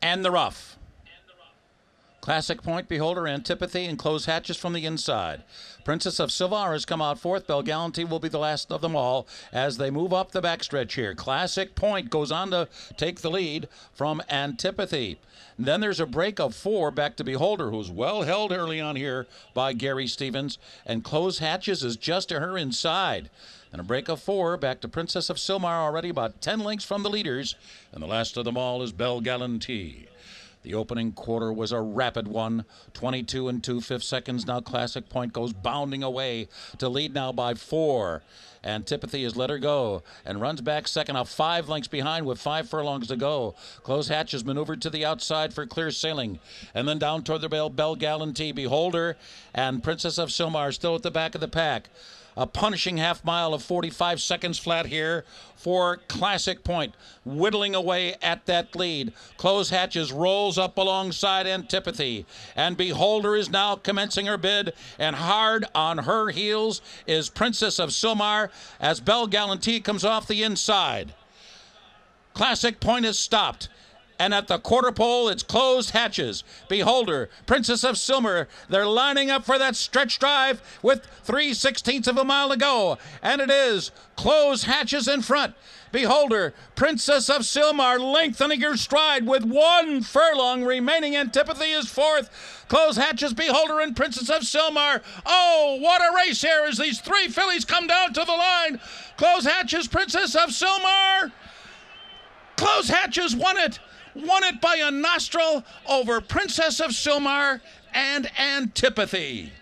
and the rough. Classic Point, Beholder, Antipathy, and Close Hatches from the inside. Princess of Sylmar has come out fourth. Belle Galante will be the last of them all as they move up the backstretch here. Classic Point goes on to take the lead from Antipathy. And then there's a break of 4 back to Beholder, who's well held early on here by Gary Stevens. And Close Hatches is just to her inside. And a break of 4 back to Princess of Sylmar, already about 10 lengths from the leaders. And the last of them all is Belle Galante. The opening quarter was a rapid one, 22 2/5 seconds. Now Classic Point goes bounding away to lead now by 4. Antipathy has let her go and runs back second, now 5 lengths behind with 5 furlongs to go. Close Hatch is maneuvered to the outside for clear sailing. And then down toward the Belle Galante. Beholder and Princess of Sylmar still at the back of the pack. A punishing half mile of 45 seconds flat here for Classic Point, whittling away at that lead. Close Hatches rolls up alongside Antipathy, and Beholder is now commencing her bid, and hard on her heels is Princess of Sylmar as Belle Galante comes off the inside. Classic Point is stopped. And at the quarter pole, it's Closed Hatches, Beholder, Princess of Sylmar. They're lining up for that stretch drive with 3/16 of a mile to go. And it is Closed Hatches in front. Beholder, Princess of Sylmar lengthening her stride with 1 furlong remaining. Antipathy is fourth. Closed Hatches, Beholder, and Princess of Sylmar. Oh, what a race here as these 3 fillies come down to the line. Closed Hatches, Princess of Sylmar. Closed Hatches won it. Won it by a nostril over Princess of Sylmar and Antipathy.